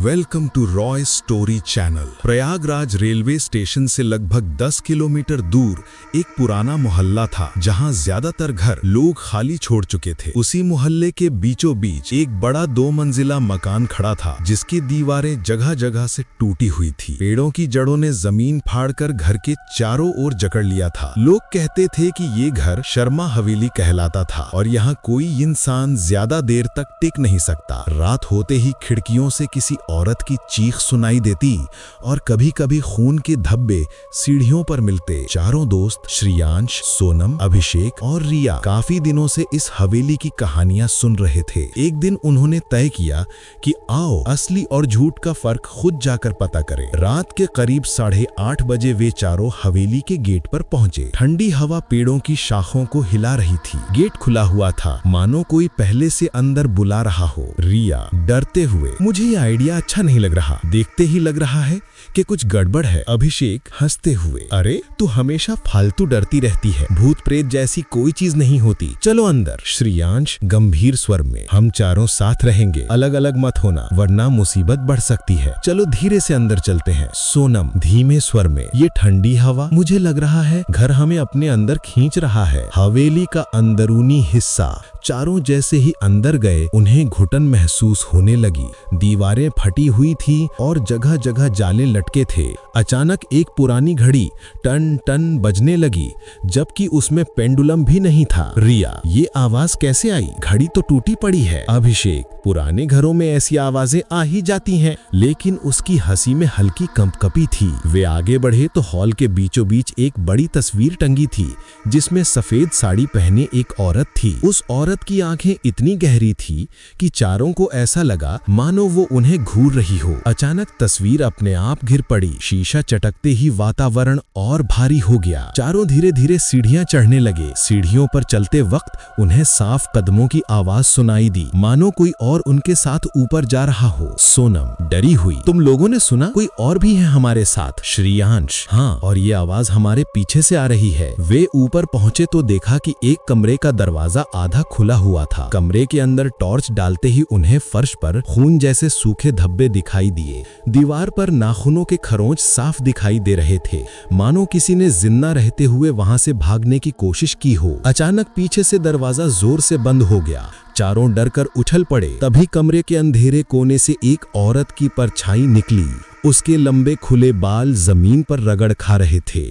Welcome to Roy story channel. Prayagraj railway station से लगभग 10 kilometre दूर एक पुराना मोहल्ला था जहां ज्यादातर घर लोग खाली छोड़ चुके थे। उसी मोहल्ले के बीचों बीच एक बड़ा 2 मंजिला मकान खड़ा था जिसकी दीवारें जगह जगह से टूटी हुई थी। पेड़ों की जड़ों ने जमीन फाड़कर घर के चारों ओर जकड़ लिया था। लोग कहते थे कि ये घर शर्मा हवेली कहलाता था और यहाँ कोई इंसान ज्यादा देर तक टिक नहीं सकता। रात होते ही खिड़कियों से किसी औरत की चीख सुनाई देती और कभी कभी खून के धब्बे सीढ़ियों पर मिलते। चारों दोस्त श्रेयांश, सोनम, अभिषेक और रिया काफी दिनों से इस हवेली की कहानियां सुन रहे थे। एक दिन उन्होंने तय किया कि आओ असली और झूठ का फर्क खुद जाकर पता करें। रात के करीब 8:30 बजे वे चारों हवेली के गेट पर पहुंचे। ठंडी हवा पेड़ों की शाखों को हिला रही थी। गेट खुला हुआ था, मानो कोई पहले से अंदर बुला रहा हो। रिया डरते हुए, मुझे ये आइडिया अच्छा नहीं लग रहा, देखते ही लग रहा है कि कुछ गड़बड़ है। अभिषेक हंसते हुए, अरे तू हमेशा फालतू डरती रहती है, भूत प्रेत जैसी कोई चीज नहीं होती, चलो अंदर। श्रेयांश गंभीर स्वर में, हम चारों साथ रहेंगे, अलग अलग मत होना वरना मुसीबत बढ़ सकती है, चलो धीरे से अंदर चलते हैं। सोनम धीमे स्वर में, ये ठंडी हवा, मुझे लग रहा है घर हमें अपने अंदर खींच रहा है। हवेली का अंदरूनी हिस्सा। चारों जैसे ही अंदर गए उन्हें घुटन महसूस होने लगी। दीवारें फटी हुई थी और जगह जगह जाले लटके थे। अचानक एक पुरानी घड़ी टन टन बजने लगी जबकि उसमें पेंडुलम भी नहीं था। रिया, ये आवाज कैसे आई? घड़ी तो टूटी पड़ी है। अभिषेक, पुराने घरों में ऐसी आवाजें आ ही जाती हैं, लेकिन उसकी हंसी में हल्की कंपकपी थी। वे आगे बढ़े तो हॉल के बीचों बीच एक बड़ी तस्वीर टंगी थी जिसमें सफेद साड़ी पहने एक औरत थी। उस औरत की आंखें इतनी गहरी थी कि चारों को ऐसा लगा मानो वो उन्हें घूर रही हो। अचानक तस्वीर अपने आप गिर पड़ी। शीशा चटकते ही वातावरण और भारी हो गया। चारों धीरे धीरे सीढ़ियां चढ़ने लगे। सीढ़ियों पर चलते वक्त उन्हें साफ कदमों की आवाज सुनाई दी, मानो कोई और उनके साथ ऊपर जा रहा हो। सोनम डरी हुई, तुम लोगों ने सुना? कोई और भी है हमारे साथ। श्रेयांश, हाँ, और ये आवाज हमारे पीछे से आ रही है। वे ऊपर पहुंचे तो देखा कि एक कमरे का दरवाजा आधा खुला हुआ था। कमरे के अंदर टॉर्च डालते ही उन्हें फर्श पर खून जैसे सूखे धब्बे दिखाई दिए। दीवार पर नाखूनों के खरोंच साफ दिखाई दे रहे थे, मानो किसी ने जिंदा रहते हुए वहां से भागने की कोशिश की हो। अचानक पीछे से दरवाजा जोर से बंद हो गया। चारों डरकर उछल पड़े। तभी कमरे के अंधेरे कोने से एक औरत की परछाई निकली। उसके लंबे खुले बाल जमीन पर रगड़ खा रहे थे।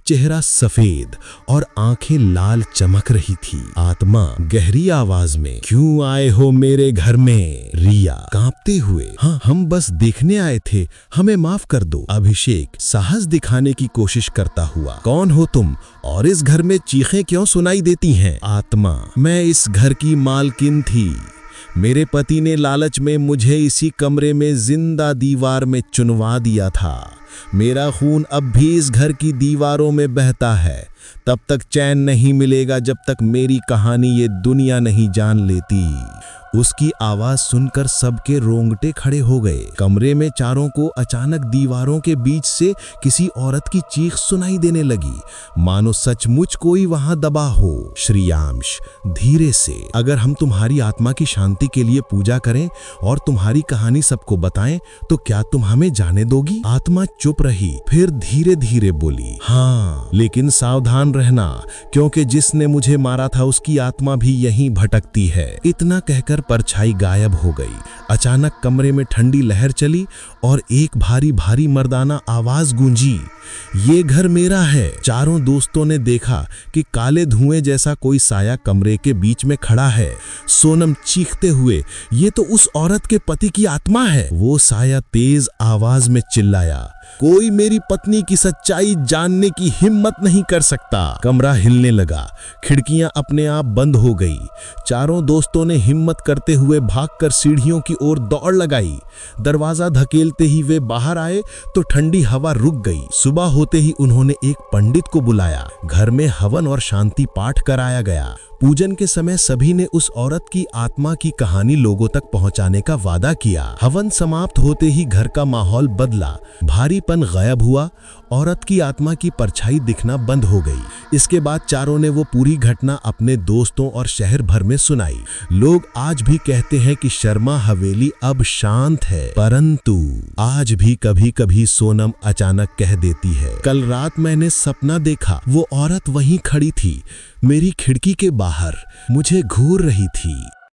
चेहरा सफेद और आंखें लाल चमक रही थी। आत्मा गहरी आवाज में, क्यों आए हो मेरे घर में? रिया कांपते हुए, हाँ, हम बस देखने आए थे, हमें माफ कर दो। अभिषेक साहस दिखाने की कोशिश करता हुआ, कौन हो तुम और इस घर में चीखें क्यों सुनाई देती हैं? आत्मा, मैं इस घर की मालकिन थी। मेरे पति ने लालच में मुझे इसी कमरे में जिंदा दीवार में चुनवा दिया था। मेरा खून अब भी इस घर की दीवारों में बहता है। तब तक चैन नहीं मिलेगा जब तक मेरी कहानी ये दुनिया नहीं जान लेती। उसकी आवाज सुनकर सबके रोंगटे खड़े हो गए। कमरे में चारों को अचानक दीवारों के बीच से किसी औरत की चीख सुनाई देने लगी, मानो सचमुच कोई वहां दबा हो। श्रेयांश धीरे से, अगर हम तुम्हारी आत्मा की शांति के लिए पूजा करें और तुम्हारी कहानी सबको बताएं तो क्या तुम हमें जाने दोगी? आत्मा चुप रही, फिर धीरे धीरे बोली, हाँ, लेकिन सावधान रहना, क्योंकि जिसने मुझे मारा था उसकी आत्मा भी यहीं भटकती है। इतना कहकर परछाई गायब हो गई। अचानक कमरे में ठंडी लहर चली और एक भारी भारी मर्दाना आवाज गूंजी, ये घर मेरा है। चारों दोस्तों ने देखा कि काले धुएं जैसा कोई साया कमरे के बीच में खड़ा है। सोनम चीखते हुए, ये तो उस औरत के पति की आत्मा है। वो साया तेज आवाज में चिल्लाया, कोई मेरी पत्नी की सच्चाई जानने की हिम्मत नहीं कर सकता। कमरा हिलने लगा, खिड़कियां अपने आप बंद हो गई। चारों दोस्तों ने हिम्मत करते हुए भागकर सीढ़ियों की ओर दौड़ लगाई। दरवाजा धकेलते ही वे बाहर आए तो ठंडी हवा रुक गई। सुबह होते ही उन्होंने एक पंडित को बुलाया। घर में हवन और शांति पाठ कराया गया। पूजन के समय सभी ने उस औरत की आत्मा की कहानी लोगों तक पहुंचाने का वादा किया। हवन समाप्त होते ही घर का माहौल बदला, भारीपन गायब हुआ औरत की आत्मा की परछाई दिखना बंद हो गई। इसके बाद चारों ने वो पूरी घटना अपने दोस्तों और शहर भर में सुनाई। लोग आज भी कहते हैं कि शर्मा हवेली अब शांत है, परंतु आज भी कभी कभी सोनम अचानक कह देती है, कल रात मैंने सपना देखा, वो औरत वहीं खड़ी थी, मेरी खिड़की के बाहर, मुझे घूर रही थी।